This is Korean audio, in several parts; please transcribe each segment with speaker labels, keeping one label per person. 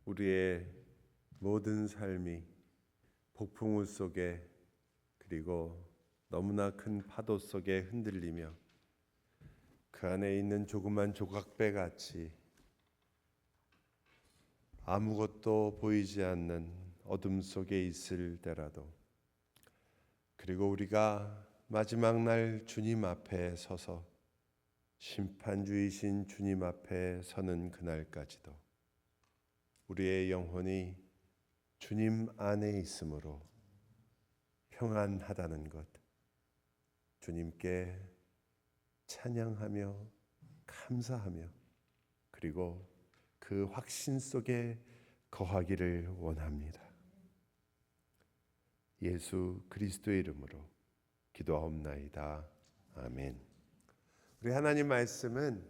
Speaker 1: 우리의 모든 삶이 폭풍우 속에 그리고 너무나 큰 파도 속에 흔들리며 그 안에 있는 조그만 조각배 같이 아무것도 보이지 않는 어둠 속에 있을 때라도, 그리고 우리가 마지막 날 주님 앞에 서서 심판주이신 주님 앞에 서는 그날까지도 우리의 영혼이 주님 안에 있으므로 평안하다는 것, 주님께 찬양하며 감사하며 그리고 그 확신 속에 거하기를 원합니다. 예수 그리스도의 이름으로 기도하옵나이다. 아멘. 우리 하나님 말씀은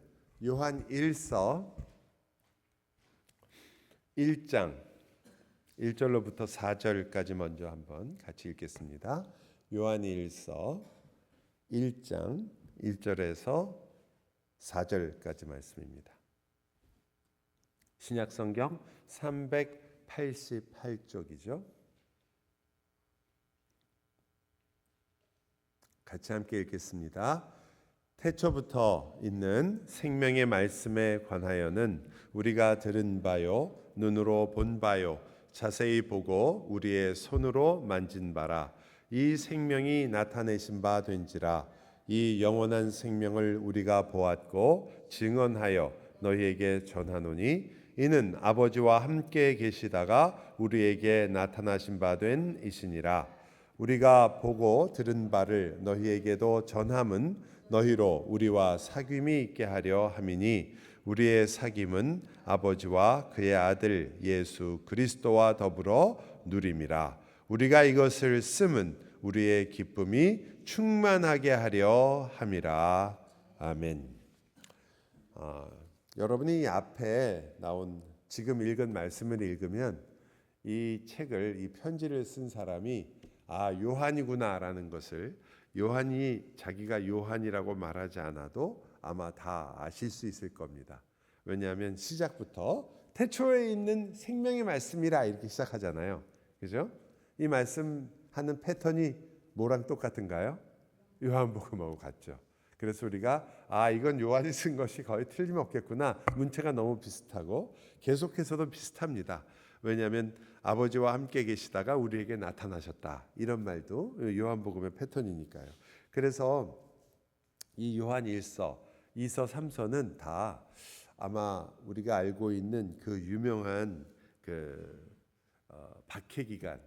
Speaker 1: 요한 1서 1장 1절로부터 4절까지 먼저 한번 같이 읽겠습니다. 요한 1서 1장 1절에서 4절까지 말씀입니다. 신약성경 388쪽이죠. 같이 함께 읽겠습니다. 태초부터 있는 생명의 말씀에 관하여는 우리가 들은 바요, 눈으로 본 바요, 자세히 보고 우리의 손으로 만진 바라. 이 생명이 나타내신 바 된지라. 이 영원한 생명을 우리가 보았고 증언하여 너희에게 전하노니 이는 아버지와 함께 계시다가 우리에게 나타나신 바 된 이시니라. 우리가 보고 들은 바를 너희에게도 전함은 너희로 우리와 사귐이 있게 하려 함이니 우리의 사귐은 아버지와 그의 아들 예수 그리스도와 더불어 누림이라. 우리가 이것을 쓰면 우리의 기쁨이 충만하게 하려 함이라. 아멘. 여러분이 이 앞에 나온 지금 읽은 말씀을 읽으면 이 책을, 이 편지를 쓴 사람이 요한이구나라는 것을, 요한이 자기가 요한이라고 말하지 않아도 아마 다 아실 수 있을 겁니다. 왜냐하면 시작부터 태초에 있는 생명의 말씀이라 이렇게 시작하잖아요. 그죠? 이 말씀하는 패턴이 뭐랑 똑같은가요? 요한복음하고 같죠. 그래서 우리가 이건 요한이 쓴 것이 거의 틀림없겠구나. 문체가 너무 비슷하고 계속해서도 비슷합니다. 왜냐하면 아버지와 함께 계시다가 우리에게 나타나셨다, 이런 말도 요한복음의 패턴이니까요. 그래서 이 요한 1서, 2서, 3서는 다 아마 우리가 알고 있는 그 유명한 박해 기간,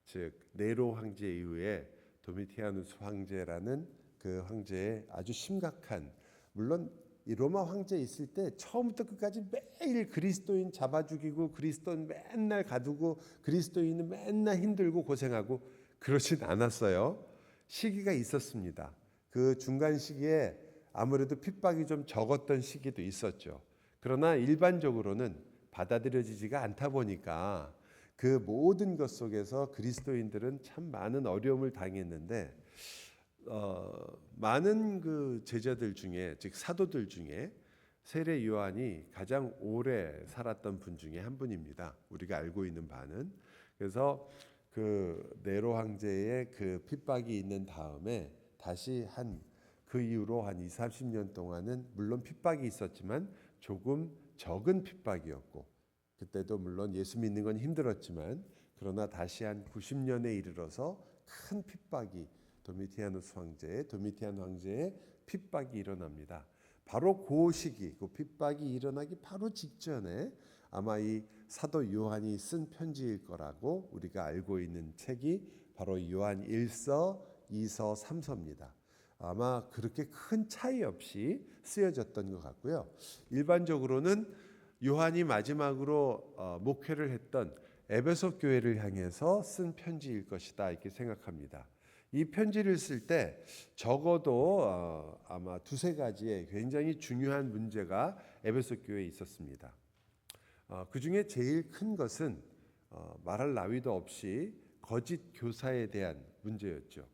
Speaker 1: 즉 네로 황제 이후에 도미티아누스 황제라는 그 황제의 아주 심각한, 물론 이 로마 황제 있을 때 처음부터 끝까지 매일 그리스도인 잡아 죽이고 그리스도인 맨날 가두고 그리스도인은 맨날 힘들고 고생하고 그러진 않았어요. 시기가 있었습니다. 그 중간 시기에 아무래도 핍박이 좀 적었던 시기도 있었죠. 그러나 일반적으로는 받아들여지지가 않다 보니까 그 모든 것 속에서 그리스도인들은 참 많은 어려움을 당했는데, 많은 그 제자들 중에, 즉 사도들 중에 세례 요한이 가장 오래 살았던 분 중에 한 분입니다. 우리가 알고 있는 바는. 그래서 그 네로 황제의 그 핍박이 있는 다음에 다시 그 이후로 한 20-30년 동안은 물론 핍박이 있었지만 조금 적은 핍박이었고, 그때도 물론 예수 믿는 건 힘들었지만 그러나 다시 한 90년에 이르러서 큰 핍박이 도미티안 황제의 핍박이 일어납니다. 바로 그 시기, 그 핍박이 일어나기 바로 직전에 아마 이 사도 요한이 쓴 편지일 거라고 우리가 알고 있는 책이 바로 요한 1서, 2서, 3서입니다. 아마 그렇게 큰 차이 없이 쓰여졌던 것 같고요. 일반적으로는 요한이 마지막으로 목회를 했던 에베소 교회를 향해서 쓴 편지일 것이다, 이렇게 생각합니다. 이 편지를 쓸 때 적어도 아마 2-3가지의 굉장히 중요한 문제가 에베소 교회에 있었습니다. 그 중에 제일 큰 것은 말할 나위도 없이 거짓 교사에 대한 문제였죠.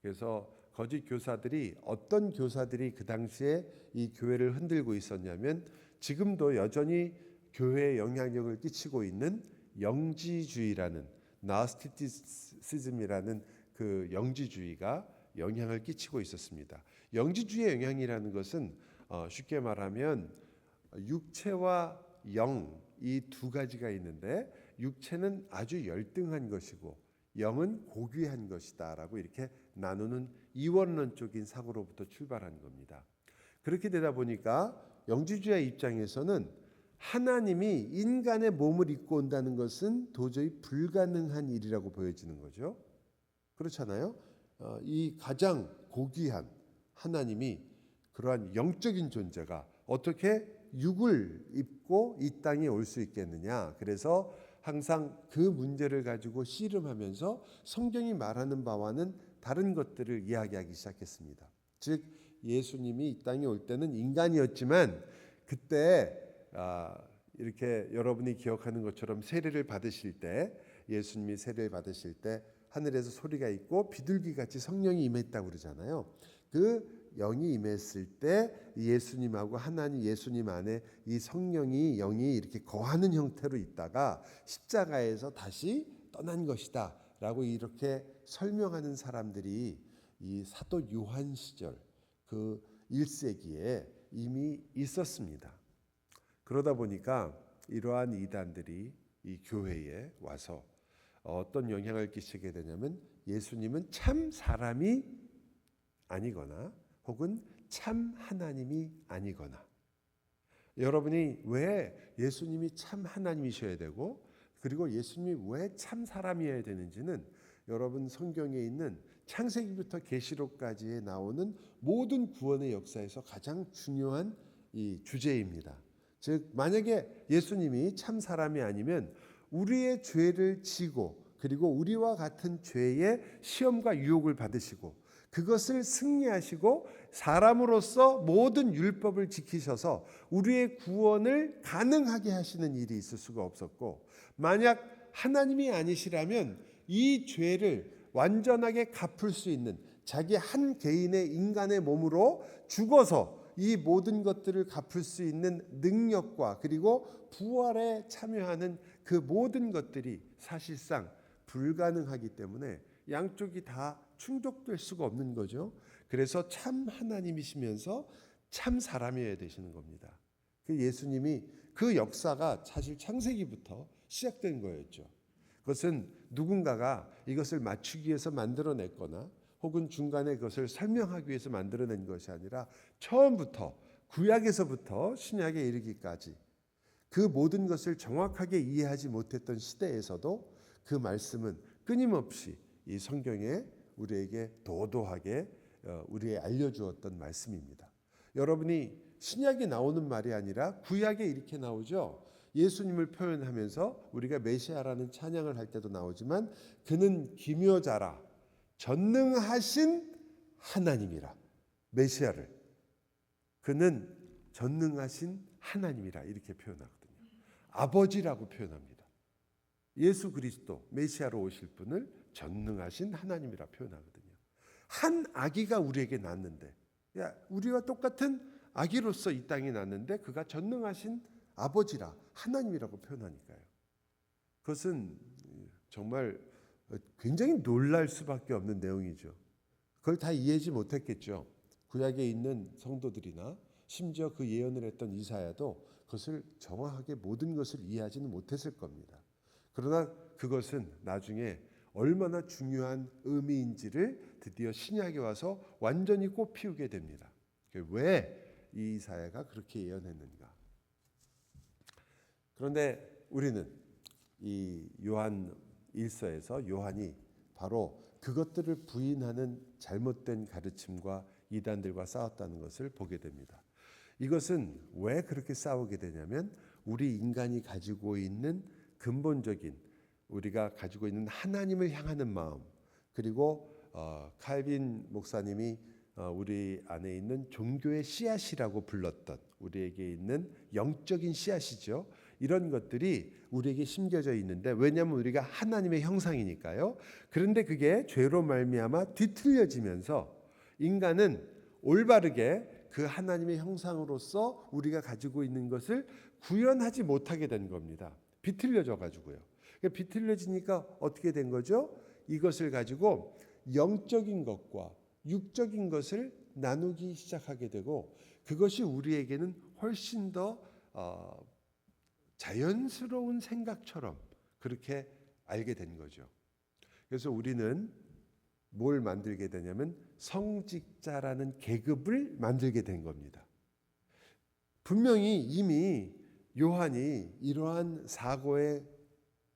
Speaker 1: 그래서 거짓 교사들이, 어떤 교사들이 그 당시에 이 교회를 흔들고 있었냐면, 지금도 여전히 교회에 영향력을 끼치고 있는 영지주의라는 나스티시즘이라는 그 영지주의가 영향을 끼치고 있었습니다. 영지주의의 영향이라는 것은 쉽게 말하면 육체와 영 이 두 가지가 있는데 육체는 아주 열등한 것이고 영은 고귀한 것이다라고 이렇게 나누는 이원론적인 사고로부터 출발한 겁니다. 그렇게 되다 보니까 영지주의 입장에서는 하나님이 인간의 몸을 입고 온다는 것은 도저히 불가능한 일이라고 보여지는 거죠. 그렇잖아요. 이 가장 고귀한 하나님이 그러한 영적인 존재가 어떻게 육을 입고 이 땅에 올 수 있겠느냐. 그래서 항상 그 문제를 가지고 씨름하면서 성경이 말하는 바와는 다른 것들을 이야기하기 시작했습니다. 즉 예수님이 이 땅에 올 때는 인간이었지만 그때 이렇게 여러분이 기억하는 것처럼 세례를 받으실 때 예수님이 세례를 받으실 때 하늘에서 소리가 있고 비둘기같이 성령이 임했다고 그러잖아요. 그 영이 임했을 때 예수님하고 하나님 예수님 안에 이 성령이 영이 이렇게 거하는 형태로 있다가 십자가에서 다시 떠난 것이다 라고 이렇게 설명하는 사람들이 이 사도 요한 시절 그 1세기에 이미 있었습니다. 그러다 보니까 이러한 이단들이 이 교회에 와서 어떤 영향을 끼치게 되냐면 예수님은 참 사람이 아니거나 혹은 참 하나님이 아니거나 여러분이 왜 예수님이 참 하나님이셔야 되고 그리고 예수님이 왜 참 사람이어야 되는지는 여러분 성경에 있는 창세기부터 계시록까지에 나오는 모든 구원의 역사에서 가장 중요한 이 주제입니다. 즉 만약에 예수님이 참 사람이 아니면 우리의 죄를 지고 그리고 우리와 같은 죄의 시험과 유혹을 받으시고 그것을 승리하시고 사람으로서 모든 율법을 지키셔서 우리의 구원을 가능하게 하시는 일이 있을 수가 없었고 만약 하나님이 아니시라면 이 죄를 완전하게 갚을 수 있는 자기 한 개인의 인간의 몸으로 죽어서 이 모든 것들을 갚을 수 있는 능력과 그리고 부활에 참여하는 그 모든 것들이 사실상 불가능하기 때문에 양쪽이 다 충족될 수가 없는 거죠. 그래서 참 하나님이시면서 참 사람이어야 되시는 겁니다. 그 예수님이 그 역사가 사실 창세기부터 시작된 거였죠. 그것은 누군가가 이것을 맞추기 위해서 만들어냈거나 혹은 중간에 그것을 설명하기 위해서 만들어낸 것이 아니라 처음부터 구약에서부터 신약에 이르기까지 그 모든 것을 정확하게 이해하지 못했던 시대에서도 그 말씀은 끊임없이 이 성경에 우리에게 도도하게 우리에게 알려주었던 말씀입니다. 여러분이 신약에 나오는 말이 아니라 구약에 이렇게 나오죠. 예수님을 표현하면서 우리가 메시아라는 찬양을 할 때도 나오지만 그는 기묘자라 전능하신 하나님이라. 메시아를 그는 전능하신 하나님이라 이렇게 표현하거든요. 아버지라고 표현합니다. 예수 그리스도 메시아로 오실 분을 전능하신 하나님이라 표현하거든요. 한 아기가 우리에게 낳았는데 우리와 똑같은 아기로서 이 땅에 낳았는데 그가 전능하신 아버지라 하나님이라고 표현하니까요. 그것은 정말 굉장히 놀랄 수밖에 없는 내용이죠. 그걸 다 이해하지 못했겠죠. 구약에 있는 성도들이나 심지어 그 예언을 했던 이사야도 그것을 정확하게 모든 것을 이해하지는 못했을 겁니다. 그러나 그것은 나중에 얼마나 중요한 의미인지를 드디어 신약에 와서 완전히 꽃피우게 됩니다. 왜 이 이사야가 그렇게 예언했는가? 그런데 우리는 이 요한 1서에서 요한이 바로 그것들을 부인하는 잘못된 가르침과 이단들과 싸웠다는 것을 보게 됩니다. 이것은 왜 그렇게 싸우게 되냐면 우리 인간이 가지고 있는 근본적인 우리가 가지고 있는 하나님을 향하는 마음 그리고 칼빈 목사님이 우리 안에 있는 종교의 씨앗이라고 불렀던 우리에게 있는 영적인 씨앗이죠. 이런 것들이 우리에게 심겨져 있는데 왜냐하면 우리가 하나님의 형상이니까요. 그런데 그게 죄로 말미암아 뒤틀려지면서 인간은 올바르게 그 하나님의 형상으로서 우리가 가지고 있는 것을 구현하지 못하게 된 겁니다. 비틀려져 가지고요. 비틀려지니까 어떻게 된 거죠? 이것을 가지고 영적인 것과 육적인 것을 나누기 시작하게 되고, 그것이 우리에게는 훨씬 더 자연스러운 생각처럼 그렇게 알게 된 거죠. 그래서 우리는 뭘 만들게 되냐면 성직자라는 계급을 만들게 된 겁니다. 분명히 이미 요한이 이러한 사고의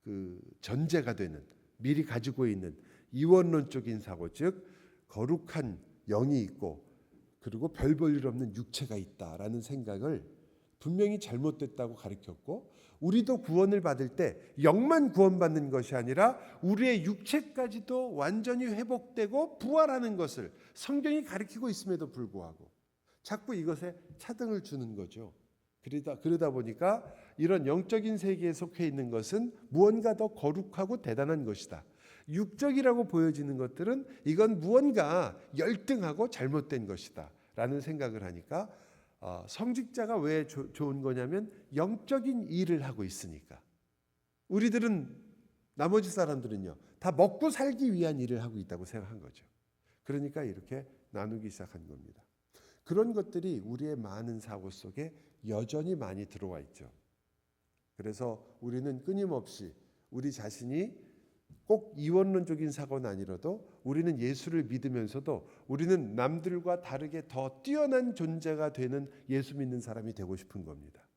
Speaker 1: 그 전제가 되는, 미리 가지고 있는 이원론적인 사고, 즉 거룩한 영이 있고 그리고 별 볼 일 없는 육체가 있다라는 생각을 분명히 잘못됐다고 가르쳤고, 우리도 구원을 받을 때 영만 구원받는 것이 아니라 우리의 육체까지도 완전히 회복되고 부활하는 것을 성경이 가르치고 있음에도 불구하고 자꾸 이것에 차등을 주는 거죠. 그러다 보니까 이런 영적인 세계에 속해 있는 것은 무언가 더 거룩하고 대단한 것이다. 육적이라고 보여지는 것들은 이건 무언가 열등하고 잘못된 것이다 라는 생각을 하니까, 성직자가 왜 좋은 거냐면 영적인 일을 하고 있으니까. 우리들은, 나머지 사람들은요, 다 먹고 살기 위한 일을 하고 있다고 생각한 거죠. 그러니까 이렇게 나누기 시작한 겁니다. 그런 것들이 우리의 많은 사고 속에 여전히 많이 들어와 있죠. 그래서 우리는 끊임없이 우리 자신이 꼭 이원론적인 사고는 아니라도 우리는 예수를 믿으면서도 우리는 남들과 다르게 더 뛰어난 존재가 되는 예수 믿는 사람이 되고 싶은 겁니다.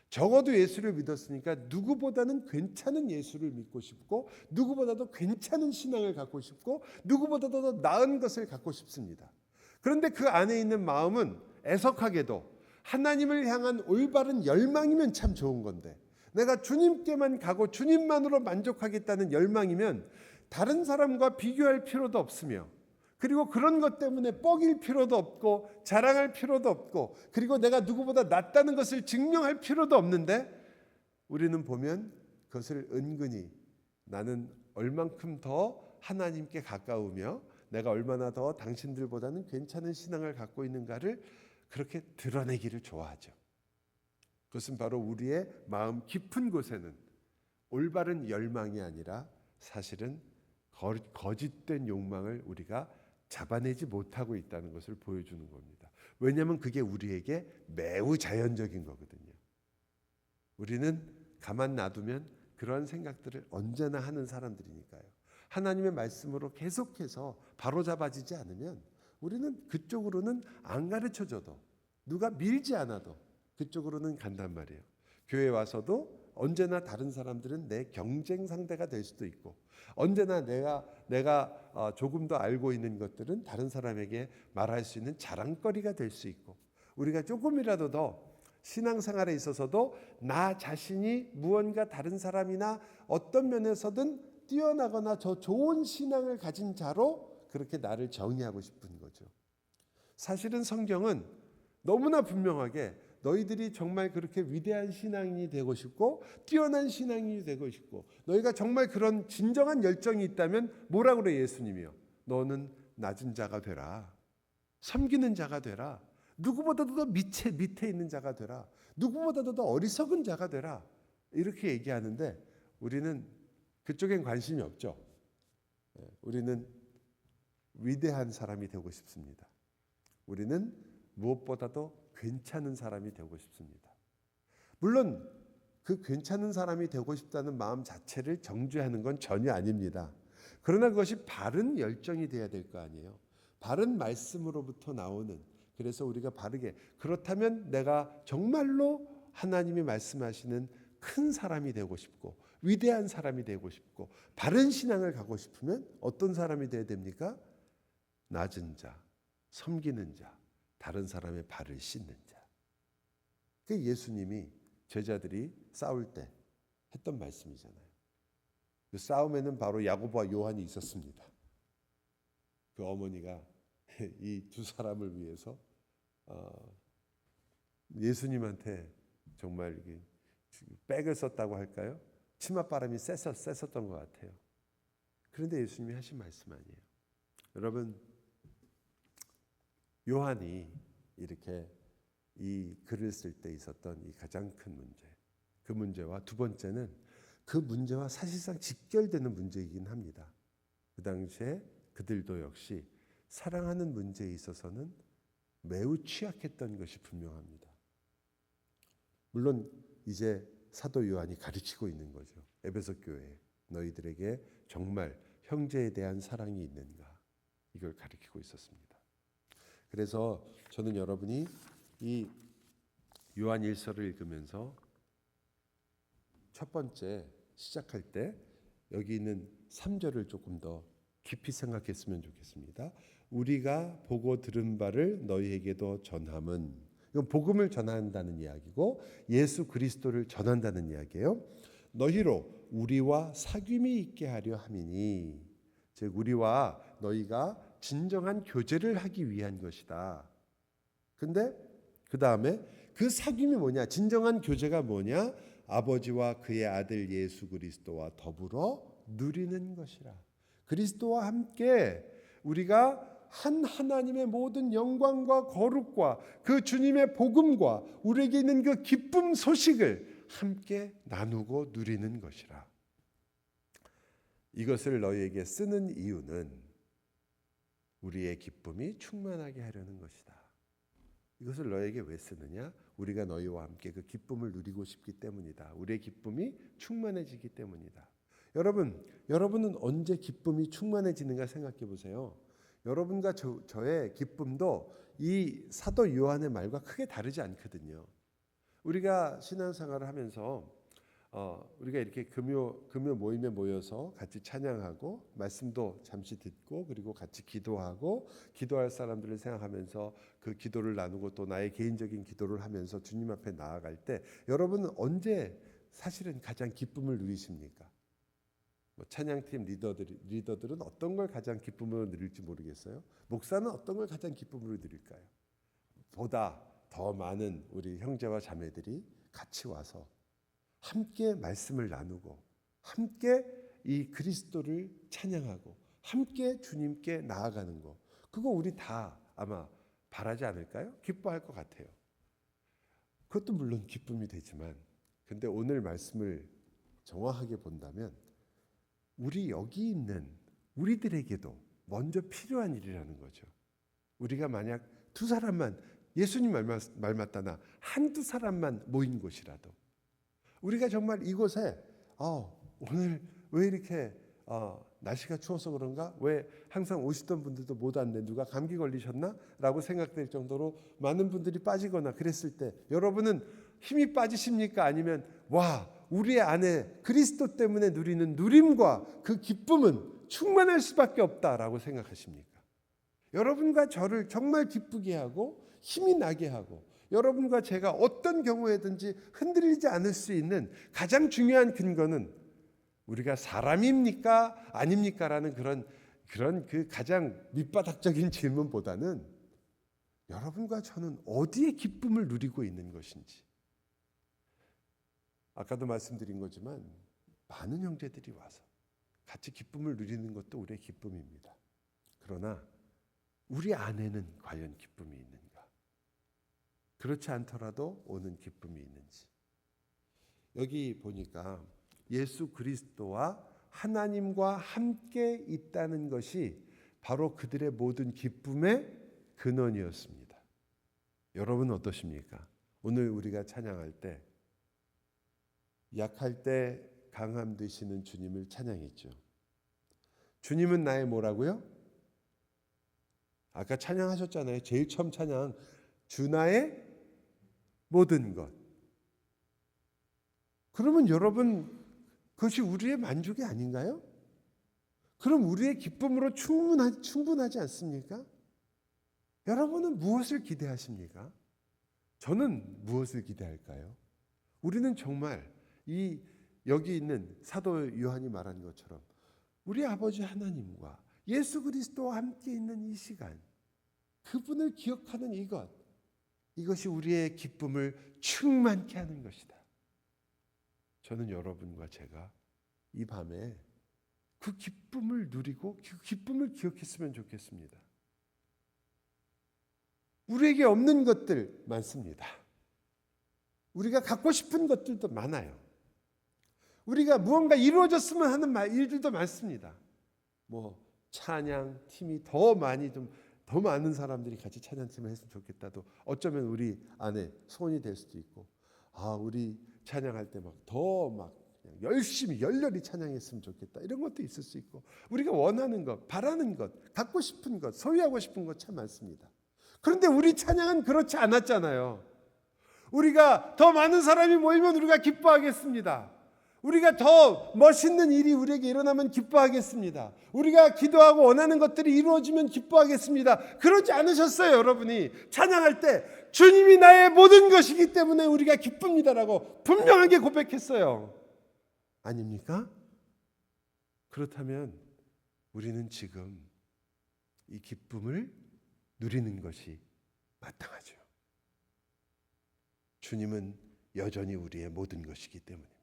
Speaker 1: 적어도 예수를 믿었으니까 누구보다는 괜찮은 예수를 믿고 싶고, 누구보다도 괜찮은 신앙을 갖고 싶고, 누구보다도 더 나은 것을 갖고 싶습니다. 그런데 그 안에 있는 마음은 애석하게도 하나님을 향한 올바른 열망이면 참 좋은 건데, 내가 주님께만 가고 주님만으로 만족하겠다는 열망이면 다른 사람과 비교할 필요도 없으며, 그리고 그런 것 때문에 뻐길 필요도 없고 자랑할 필요도 없고, 그리고 내가 누구보다 낫다는 것을 증명할 필요도 없는데, 우리는 보면 그것을 은근히 나는 얼만큼 더 하나님께 가까우며 내가 얼마나 더 당신들보다는 괜찮은 신앙을 갖고 있는가를 그렇게 드러내기를 좋아하죠. 그것은 바로 우리의 마음 깊은 곳에는 올바른 열망이 아니라 사실은 거짓된 욕망을 우리가 잡아내지 못하고 있다는 것을 보여주는 겁니다. 왜냐하면 그게 우리에게 매우 자연적인 거거든요. 우리는 가만 놔두면 그런 생각들을 언제나 하는 사람들이니까요. 하나님의 말씀으로 계속해서 바로잡아지지 않으면 우리는 그쪽으로는 안 가르쳐줘도, 누가 밀지 않아도 그쪽으로는 간단 말이에요. 교회 와서도 언제나 다른 사람들은 내 경쟁 상대가 될 수도 있고, 언제나 내가 조금 더 알고 있는 것들은 다른 사람에게 말할 수 있는 자랑거리가 될 수 있고, 우리가 조금이라도 더 신앙생활에 있어서도 나 자신이 무언가 다른 사람이나 어떤 면에서든 뛰어나거나 더 좋은 신앙을 가진 자로 그렇게 나를 정의하고 싶은 거죠. 사실은 성경은 너무나 분명하게 너희들이 정말 그렇게 위대한 신앙인이 되고 싶고 뛰어난 신앙인이 되고 싶고, 너희가 정말 그런 진정한 열정이 있다면 뭐라고 그래 예수님이요? 너는 낮은 자가 되라. 섬기는 자가 되라. 누구보다도 더 밑에 있는 자가 되라. 누구보다도 더 어리석은 자가 되라. 이렇게 얘기하는데 우리는 그쪽엔 관심이 없죠. 우리는 위대한 사람이 되고 싶습니다. 우리는 무엇보다도 괜찮은 사람이 되고 싶습니다. 물론 그 괜찮은 사람이 되고 싶다는 마음 자체를 정죄하는 건 전혀 아닙니다. 그러나 그것이 바른 열정이 돼야 될 거 아니에요. 바른 말씀으로부터 나오는, 그래서 우리가 바르게, 그렇다면 내가 정말로 하나님이 말씀하시는 큰 사람이 되고 싶고 위대한 사람이 되고 싶고 바른 신앙을 갖고 싶으면 어떤 사람이 돼야 됩니까? 낮은 자, 섬기는 자, 다른 사람의 발을 씻는 자. 그게 예수님이 제자들이 싸울 때 했던 말씀이잖아요. 그 싸움에는 바로 야고보와 요한이 있었습니다. 그 어머니가 이 두 사람을 위해서 예수님한테 정말 백을 썼다고 할까요? 치맛바람이 셌었던 것 같아요. 그런데 예수님이 하신 말씀 아니에요. 여러분, 요한이 이렇게 이 글을 쓸 때 있었던 이 가장 큰 문제, 그 문제와 두 번째는 그 문제와 사실상 직결되는 문제이긴 합니다. 그 당시에 그들도 역시 사랑하는 문제에 있어서는 매우 취약했던 것이 분명합니다. 물론 이제 사도 요한이 가르치고 있는 거죠. 에베소 교회에 너희들에게 정말 형제에 대한 사랑이 있는가, 이걸 가르치고 있었습니다. 그래서 저는 여러분이 이 요한 1서를 읽으면서 첫 번째 시작할 때 여기 있는 3절을 조금 더 깊이 생각했으면 좋겠습니다. 우리가 보고 들은 바를 너희에게도 전함은, 이건 복음을 전한다는 이야기고 예수 그리스도를 전한다는 이야기예요. 너희로 우리와 사귐이 있게 하려 함이니, 즉 우리와 너희가 진정한 교제를 하기 위한 것이다. 근데 그 다음에 그 사귐이 뭐냐? 진정한 교제가 뭐냐? 아버지와 그의 아들 예수 그리스도와 더불어 누리는 것이라. 그리스도와 함께 우리가 한 하나님의 모든 영광과 거룩과 그 주님의 복음과 우리에게 있는 그 기쁨 소식을 함께 나누고 누리는 것이라. 이것을 너희에게 쓰는 이유는 우리의 기쁨이 충만하게 하려는 것이다. 이것을 너희에게 왜 쓰느냐? 우리가 너희와 함께 그 기쁨을 누리고 싶기 때문이다. 우리의 기쁨이 충만해지기 때문이다. 여러분은 언제 기쁨이 충만해지는가 생각해 보세요. 여러분과 저의 기쁨도 이 사도 요한의 말과 크게 다르지 않거든요. 우리가 신앙생활을 하면서 우리가 이렇게 금요 모임에 모여서 같이 찬양하고 말씀도 잠시 듣고 그리고 같이 기도하고 기도할 사람들을 생각하면서 그 기도를 나누고 또 나의 개인적인 기도를 하면서 주님 앞에 나아갈 때 여러분은 언제 사실은 가장 기쁨을 누리십니까? 찬양팀 리더들은 어떤 걸 가장 기쁨으로 누릴지 모르겠어요. 목사는 어떤 걸 가장 기쁨으로 누릴까요? 보다 더 많은 우리 형제와 자매들이 같이 와서 함께 말씀을 나누고 함께 이 그리스도를 찬양하고 함께 주님께 나아가는 거, 그거 우리 다 아마 바라지 않을까요? 기뻐할 것 같아요. 그것도 물론 기쁨이 되지만 근데 오늘 말씀을 정확하게 본다면 우리 여기 있는 우리들에게도 먼저 필요한 일이라는 거죠. 우리가 만약 두 사람만, 예수님 말 맞다나 한두 사람만 모인 곳이라도 우리가 정말 이곳에 오늘 왜 이렇게 날씨가 추워서 그런가? 왜 항상 오시던 분들도 못 왔네? 누가 감기 걸리셨나? 라고 생각될 정도로 많은 분들이 빠지거나 그랬을 때 여러분은 힘이 빠지십니까? 아니면 우리 안에 그리스도 때문에 누리는 누림과 그 기쁨은 충만할 수밖에 없다라고 생각하십니까? 여러분과 저를 정말 기쁘게 하고 힘이 나게 하고 여러분과 제가 어떤 경우에든지 흔들리지 않을 수 있는 가장 중요한 근거는 우리가 사람입니까? 아닙니까? 라는 그런 그 가장 밑바닥적인 질문보다는 여러분과 저는 어디에 기쁨을 누리고 있는 것인지. 아까도 말씀드린 거지만 많은 형제들이 와서 같이 기쁨을 누리는 것도 우리의 기쁨입니다. 그러나 우리 안에는 과연 기쁨이 있는가? 그렇지 않더라도 오는 기쁨이 있는지. 여기 보니까 예수 그리스도와 하나님과 함께 있다는 것이 바로 그들의 모든 기쁨의 근원이었습니다. 여러분 어떠십니까? 오늘 우리가 찬양할 때 약할 때 강함 되시는 주님을 찬양했죠. 주님은 나의 뭐라고요? 아까 찬양하셨잖아요. 제일 처음 찬양, 주 나의 모든 것. 그러면 여러분 그것이 우리의 만족이 아닌가요? 그럼 우리의 기쁨으로 충분하지 않습니까? 여러분은 무엇을 기대하십니까? 저는 무엇을 기대할까요? 우리는 정말 여기 있는 사도 요한이 말한 것처럼 우리 아버지 하나님과 예수 그리스도와 함께 있는 이 시간, 그분을 기억하는 이것이 우리의 기쁨을 충만케 하는 것이다. 저는 여러분과 제가 이 밤에 그 기쁨을 누리고 그 기쁨을 기억했으면 좋겠습니다. 우리에게 없는 것들 많습니다. 우리가 갖고 싶은 것들도 많아요. 우리가 무언가 이루어졌으면 하는 일들도 많습니다. 뭐 찬양 팀이 더 많은 사람들이 같이 찬양팀을 했으면 좋겠다도 어쩌면 우리 안에 소원이 될 수도 있고, 우리 찬양할 때 더 열심히 열렬히 찬양했으면 좋겠다, 이런 것도 있을 수 있고, 우리가 원하는 것, 바라는 것, 갖고 싶은 것, 소유하고 싶은 것 참 많습니다. 그런데 우리 찬양은 그렇지 않았잖아요. 우리가 더 많은 사람이 모이면 우리가 기뻐하겠습니다. 우리가 더 멋있는 일이 우리에게 일어나면 기뻐하겠습니다. 우리가 기도하고 원하는 것들이 이루어지면 기뻐하겠습니다. 그러지 않으셨어요. 여러분이 찬양할 때 주님이 나의 모든 것이기 때문에 우리가 기쁩니다라고 분명하게 고백했어요. 아닙니까? 그렇다면 우리는 지금 이 기쁨을 누리는 것이 마땅하죠. 주님은 여전히 우리의 모든 것이기 때문입니다.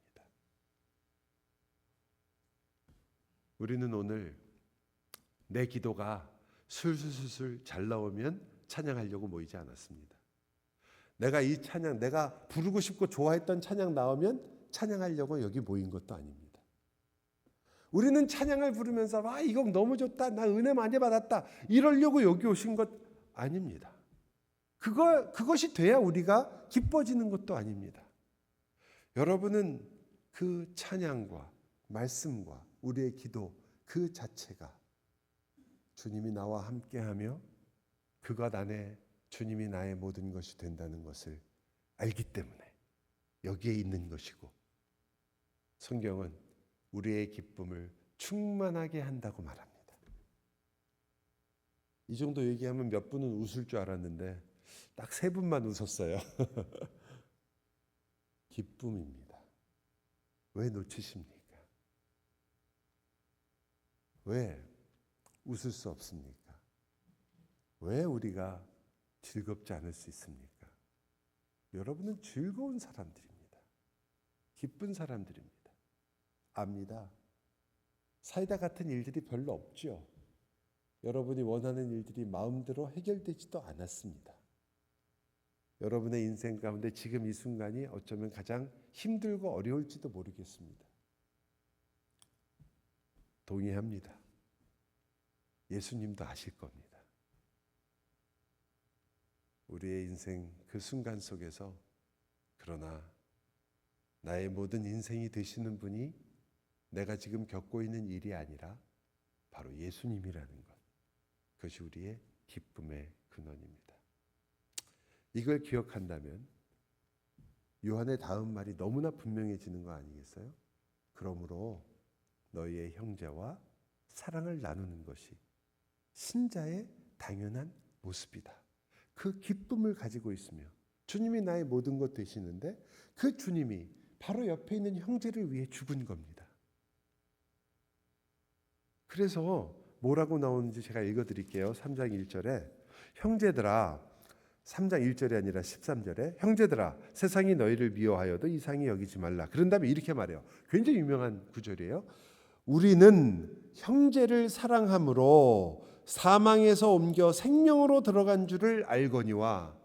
Speaker 1: 우리는 오늘 내 기도가 술술술 잘 나오면 찬양하려고 모이지 않았습니다. 내가 이 찬양, 내가 부르고 싶고 좋아했던 찬양 나오면 찬양하려고 여기 모인 것도 아닙니다. 우리는 찬양을 부르면서 이거 너무 좋다, 나 은혜 많이 받았다, 이러려고 여기 오신 것 아닙니다. 그것이 돼야 우리가 기뻐지는 것도 아닙니다. 여러분은 그 찬양과 말씀과 우리의 기도 그 자체가 주님이 나와 함께하며 그것 안에 주님이 나의 모든 것이 된다는 것을 알기 때문에 여기에 있는 것이고, 성경은 우리의 기쁨을 충만하게 한다고 말합니다. 이 정도 얘기하면 몇 분은 웃을 줄 알았는데 딱 3분만 웃었어요. 기쁨입니다. 왜 놓치십니까? 왜 웃을 수 없습니까? 왜 우리가 즐겁지 않을 수 있습니까? 여러분은 즐거운 사람들입니다. 기쁜 사람들입니다. 압니다. 사이다 같은 일들이 별로 없죠. 여러분이 원하는 일들이 마음대로 해결되지도 않았습니다. 여러분의 인생 가운데 지금 이 순간이 어쩌면 가장 힘들고 어려울지도 모르겠습니다. 동의합니다. 예수님도 아실 겁니다. 우리의 인생 그 순간 속에서, 그러나 나의 모든 인생이 되시는 분이 내가 지금 겪고 있는 일이 아니라 바로 예수님이라는 것, 그것이 우리의 기쁨의 근원입니다. 이걸 기억한다면 요한의 다음 말이 너무나 분명해지는 거 아니겠어요? 그러므로 너희의 형제와 사랑을 나누는 것이 신자의 당연한 모습이다. 그 기쁨을 가지고 있으며 주님이 나의 모든 것 되시는데 그 주님이 바로 옆에 있는 형제를 위해 죽은 겁니다. 그래서 뭐라고 나오는지 제가 읽어드릴게요. 3장 1절에 형제들아, 3장 1절이 아니라 13절에 형제들아 세상이 너희를 미워하여도 이상히 여기지 말라. 그런 다음에 이렇게 말해요. 굉장히 유명한 구절이에요. 우리는 형제를 사랑함으로 사망에서 옮겨 생명으로 들어간 줄을 알거니와.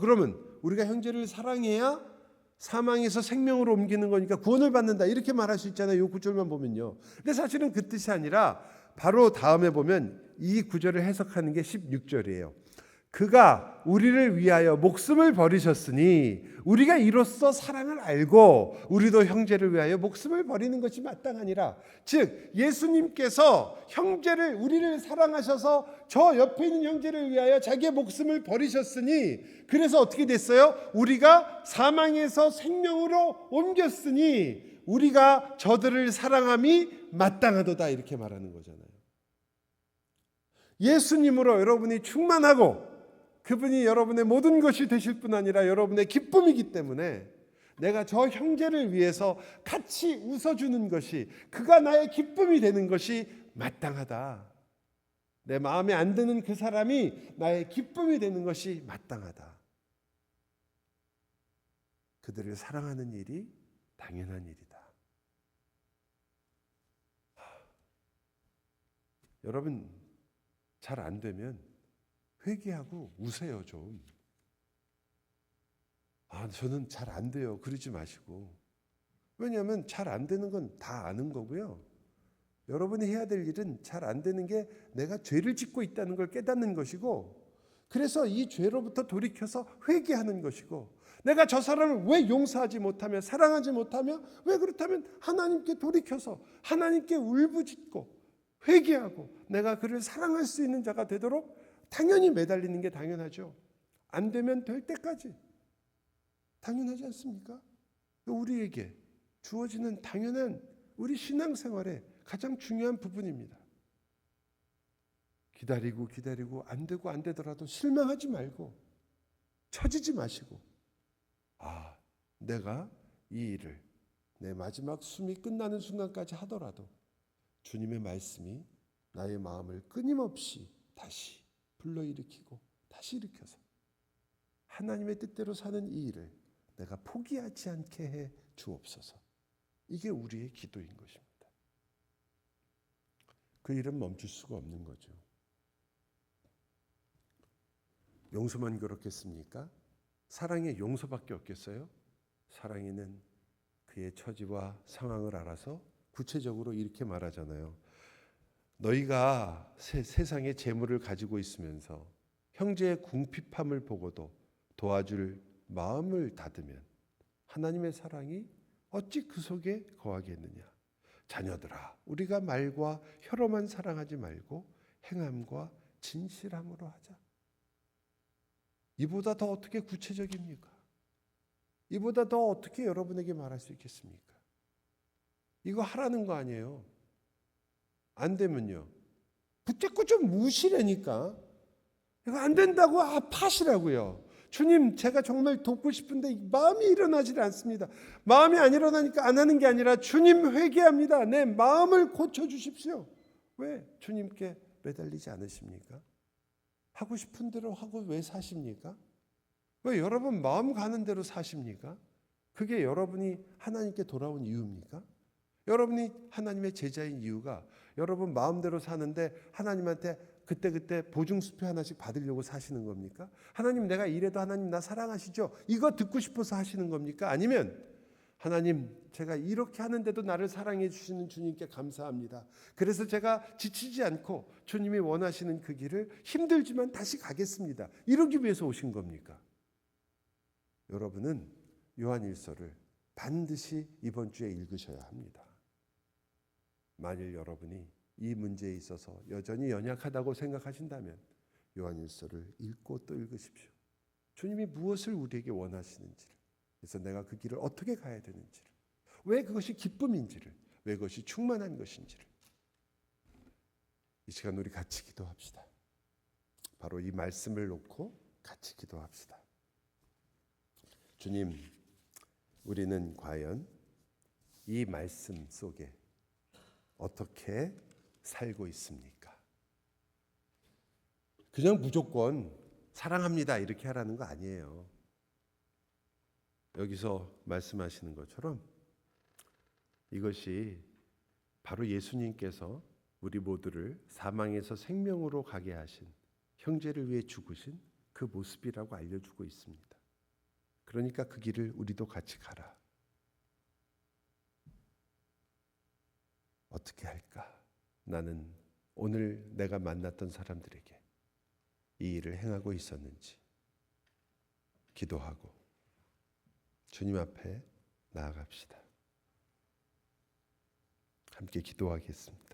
Speaker 1: 그러면 우리가 형제를 사랑해야 사망에서 생명으로 옮기는 거니까 구원을 받는다, 이렇게 말할 수 있잖아요. 이 구절만 보면요. 근데 사실은 그 뜻이 아니라 바로 다음에 보면 이 구절을 해석하는 게 16절이에요. 그가 우리를 위하여 목숨을 버리셨으니 우리가 이로써 사랑을 알고 우리도 형제를 위하여 목숨을 버리는 것이 마땅하니라. 즉 예수님께서 우리를 사랑하셔서 저 옆에 있는 형제를 위하여 자기의 목숨을 버리셨으니, 그래서 어떻게 됐어요? 우리가 사망에서 생명으로 옮겼으니 우리가 저들을 사랑함이 마땅하도다, 이렇게 말하는 거잖아요. 예수님으로 여러분이 충만하고 그분이 여러분의 모든 것이 되실 뿐 아니라 여러분의 기쁨이기 때문에 내가 저 형제를 위해서 같이 웃어주는 것이, 그가 나의 기쁨이 되는 것이 마땅하다. 내 마음에 안 드는 그 사람이 나의 기쁨이 되는 것이 마땅하다. 그들을 사랑하는 일이 당연한 일이다. 여러분, 잘 안 되면 회개하고 우세요 좀. 저는 잘 안 돼요. 그러지 마시고. 왜냐하면 잘 안 되는 건 다 아는 거고요. 여러분이 해야 될 일은 잘 안 되는 게 내가 죄를 짓고 있다는 걸 깨닫는 것이고, 그래서 이 죄로부터 돌이켜서 회개하는 것이고, 내가 저 사람을 왜 용서하지 못하며 사랑하지 못하며, 왜 그렇다면 하나님께 돌이켜서 하나님께 울부짖고 회개하고 내가 그를 사랑할 수 있는 자가 되도록 당연히 매달리는 게 당연하죠. 안 되면 될 때까지. 당연하지 않습니까? 우리에게 주어지는 당연한 우리 신앙생활의 가장 중요한 부분입니다. 기다리고 안 되고 안 되더라도 실망하지 말고 처지지 마시고, 내가 이 일을 내 마지막 숨이 끝나는 순간까지 하더라도 주님의 말씀이 나의 마음을 끊임없이 다시 불러일으키고 다시 일으켜서 하나님의 뜻대로 사는 이 일을 내가 포기하지 않게 해 주옵소서. 이게 우리의 기도인 것입니다. 그 일은 멈출 수가 없는 거죠. 용서만 그렇겠습니까? 사랑의 용서밖에 없겠어요? 사랑이는 그의 처지와 상황을 알아서 구체적으로 이렇게 말하잖아요. 너희가 세상에 재물을 가지고 있으면서 형제의 궁핍함을 보고도 도와줄 마음을 닫으면 하나님의 사랑이 어찌 그 속에 거하겠느냐. 자녀들아, 우리가 말과 혀로만 사랑하지 말고 행함과 진실함으로 하자. 이보다 더 어떻게 구체적입니까? 이보다 더 어떻게 여러분에게 말할 수 있겠습니까? 이거 하라는 거 아니에요. 안 되면요, 붙잡고 좀 무시라니까. 이거 안 된다고 파시라고요. 주님, 제가 정말 돕고 싶은데 마음이 일어나질 않습니다. 마음이 안 일어나니까 안 하는 게 아니라 주님 회개합니다. 내 마음을 고쳐주십시오. 왜 주님께 매달리지 않으십니까? 하고 싶은 대로 하고 왜 사십니까? 왜 여러분 마음 가는 대로 사십니까? 그게 여러분이 하나님께 돌아온 이유입니까? 여러분이 하나님의 제자인 이유가 여러분 마음대로 사는데 하나님한테 그때 보증수표 하나씩 받으려고 사시는 겁니까? 하나님, 내가 이래도 하나님 나 사랑하시죠? 이거 듣고 싶어서 하시는 겁니까? 아니면 하나님, 제가 이렇게 하는데도 나를 사랑해 주시는 주님께 감사합니다. 그래서 제가 지치지 않고 주님이 원하시는 그 길을 힘들지만 다시 가겠습니다. 이러기 위해서 오신 겁니까? 여러분은 요한일서를 반드시 이번 주에 읽으셔야 합니다. 만일 여러분이 이 문제에 있어서 여전히 연약하다고 생각하신다면 요한일서를 읽고 또 읽으십시오. 주님이 무엇을 우리에게 원하시는지를, 그래서 내가 그 길을 어떻게 가야 되는지를, 왜 그것이 기쁨인지를, 왜 그것이 충만한 것인지를. 이 시간 우리 같이 기도합시다. 바로 이 말씀을 놓고 같이 기도합시다. 주님, 우리는 과연 이 말씀 속에 어떻게 살고 있습니까? 그냥 무조건 사랑합니다 이렇게 하라는 거 아니에요. 여기서 말씀하시는 것처럼 이것이 바로 예수님께서 우리 모두를 사망에서 생명으로 가게 하신, 형제를 위해 죽으신 그 모습이라고 알려주고 있습니다. 그러니까 그 길을 우리도 같이 가라. 어떻게 할까? 나는 오늘 내가 만났던 사람들에게 이 일을 행하고 있었는지 기도하고 주님 앞에 나아갑시다. 함께 기도하겠습니다.